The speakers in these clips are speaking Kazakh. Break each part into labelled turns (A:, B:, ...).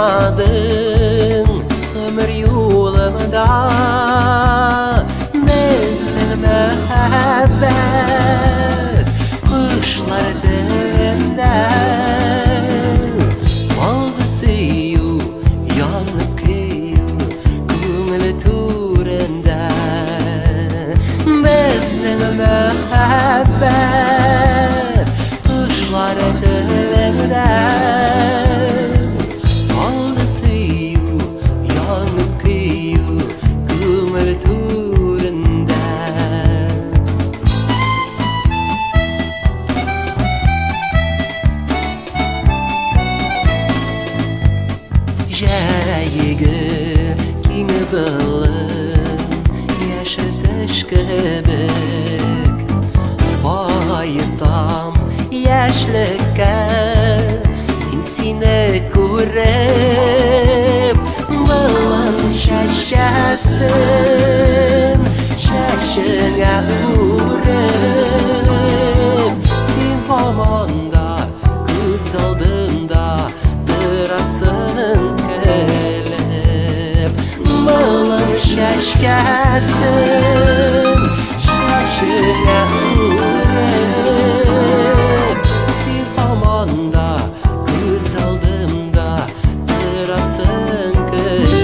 A: olmadın ömür yolumda bizning muhabbet kuşlar dilinde oldu suyu yanıp kıyıp ko'ngil turinde bizning muhabbet kuşlar dilinde oldu suyu yanıp kıyıp ko'ngil turinde Jayıgı kimi bilin yaşatış kibik Bayıtam yaşlıkka men seni ko'rib Bilin shashasın shashingga urib Sen hamonda ko'z oldimda turasan kelib Bilin shashasın shashingga urib Sen hamonda ko'z oldimda turasan kelib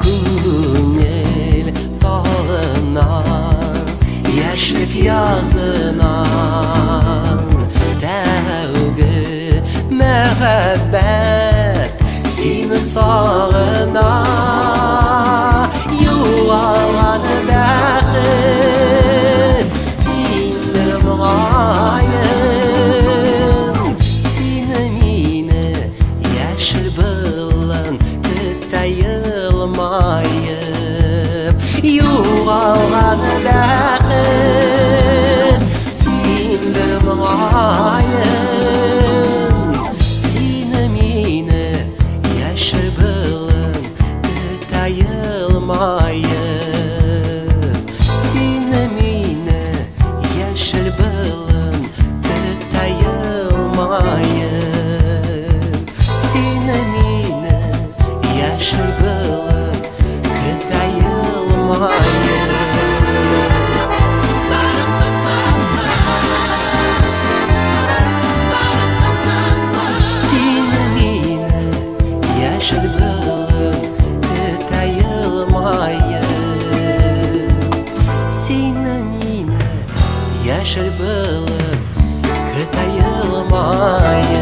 A: Ko'ngil tog'inan yashlik yozinan Tavgi muhabbat seni sog'inan Yo'g'on baxit sendir muayim Seni meni yashil bilan tayilmayib Yo'g'on baxit sendir muayim Seni meni yashil bilan tayilmayib Seni meni yashil bilan tayilmayib Seni meni yashil bilan tayilmayib Seni meni yashil bilan tayilmayib Seni meni yashil bilan tayilmayib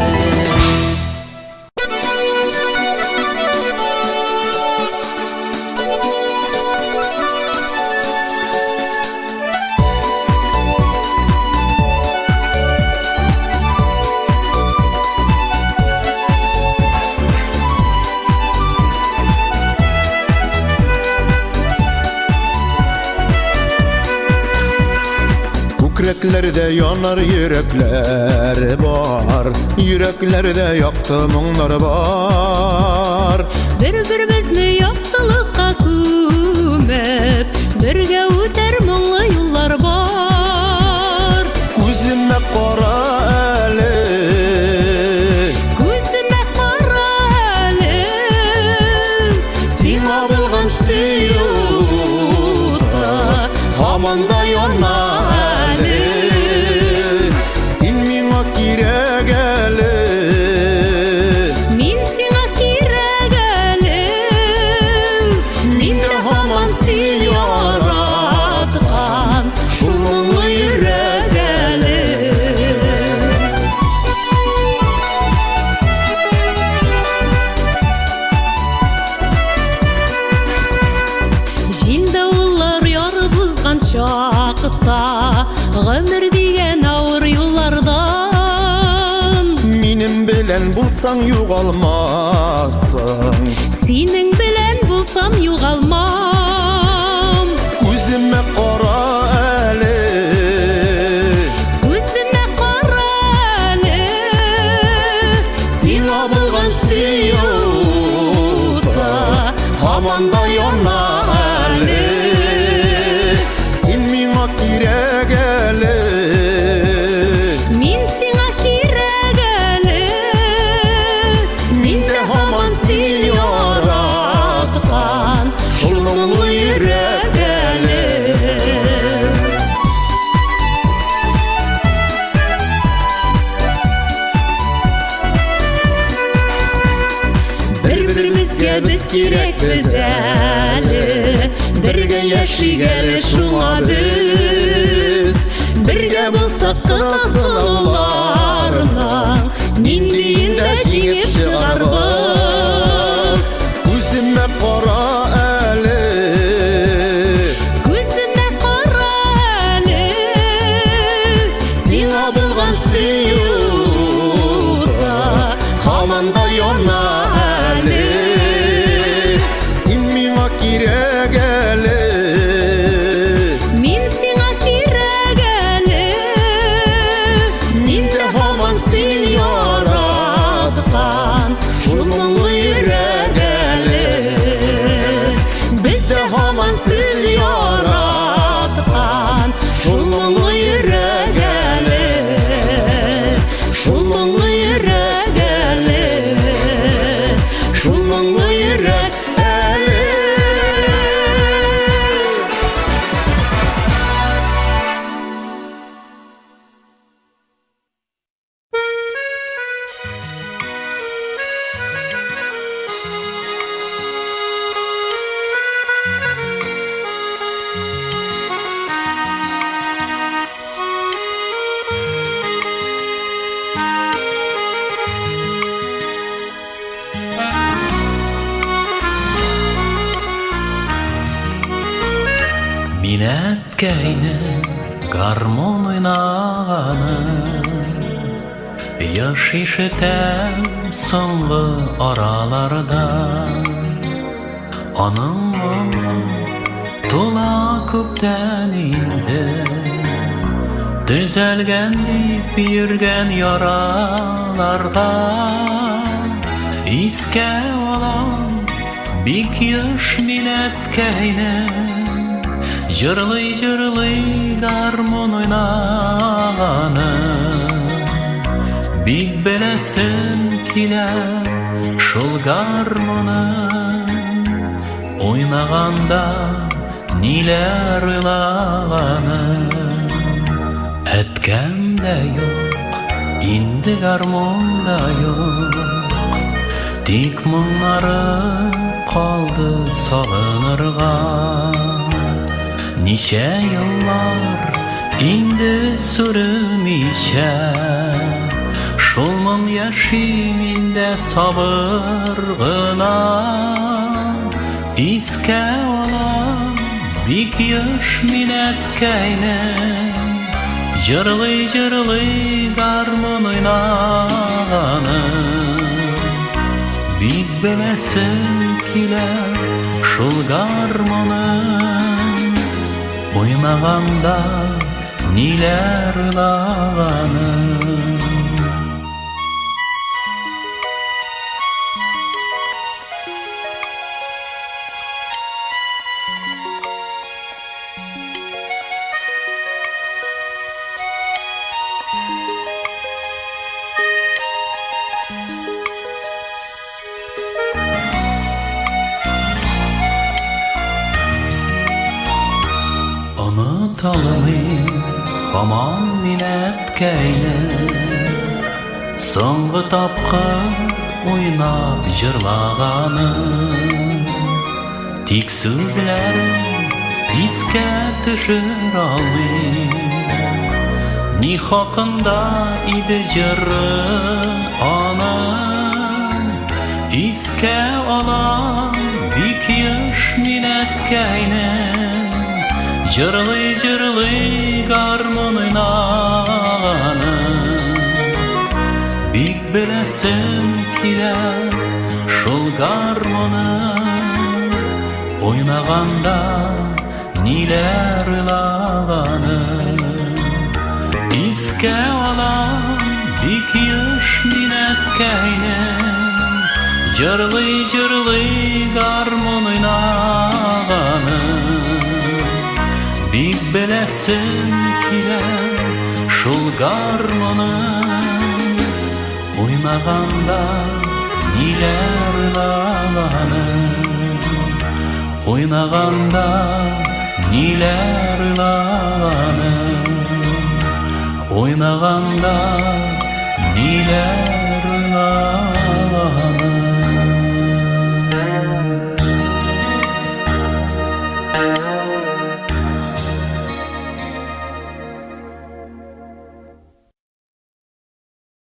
B: Yüreklerde yanar yürekler var, yüreklerde yaktı munglar var.
C: Bir-birimizni yaxshilikqa ko'mib, birga o'tar mungli yo'llar bor.
B: Ko'zimga qara ali,
C: Ko'zimga qara ali,
B: seni bilgan suyuqda hamanda yonar ali. Sen menga kerak ali,
C: men senga kerak ali.
B: menda hamon sen yorar.
C: чакта гомер дигән авыр юллардан
B: Минем белән булсаң югалмассың
C: синең белән булсам югалмам
B: Күземә кара әле
C: күземә кара әле
B: Сиңа булган сөюкта һаман да яна әле Син миңа кирәк әле
C: мин сиңа кирәк әле
B: Мин дә һаман сине яраткан Шул моңлы йөрәк әле Бер-беребезгә без кирәкбез әле Бергә яшик әле шуңа без Бергә булсак кына сынауларның Ниндиен дә җиңеп чыгарбыз Күземә кара әле
C: күземә кара әле
B: Сиңа булган сөюкта һаман да яна әле Син миңа кирәк әле
C: мин сиңа кирәк әле
B: Мин дә һаман сине яраткан Шул моңлы йөрәк әле Без дә һаман сезне яраткан Шул моңлы йөрәк әле Шул моңлы йөрәк әле Шул моңлы йөрәк әле
A: Мин әткәйнең гармон уйнаганы Яш ишетәм соңгы араларда Аның моңы тула күптән инде Төзәлгән дип йөргән яраларга Искә алам бик еш мин әткәйнең Җырлый-җырлый гармон уйнаганы Бик беләсем килә шул гармонын Уйнаганда ниләр уйлаганын Әткәм дә юк, инде гармон да юк Тик моңнары калды сагынырга Ничә еллар инде сүрмичә Шул моң яши миндә сабыр гына Искә алам бик еш мин әткәйнең Җырлый-җырлый гармон уйнаганын Бик беләсем килә шул гармонын Уйнаганда ниләр уйлаганын Талмый һаман мин әткәйнең Соңгы тапкыр уйнап җырлаганым Тик сүзләрен искә төшер алмыйм Ни хакында иде җыры аның Искә алам бик еш мин әткәйнең Жырлый гармон ойнағаны Бик белесем килә шул гармоны Ойнағанда ниләр уйлаганы Искә алам бик еш минәткәйнем Жырлый гармон ойнағаны Бик белесем килә шул гармоны Ойнағанда ниләр уйлаганы Ойнағанда ниләр уйлаганы Ойнағанда ниләр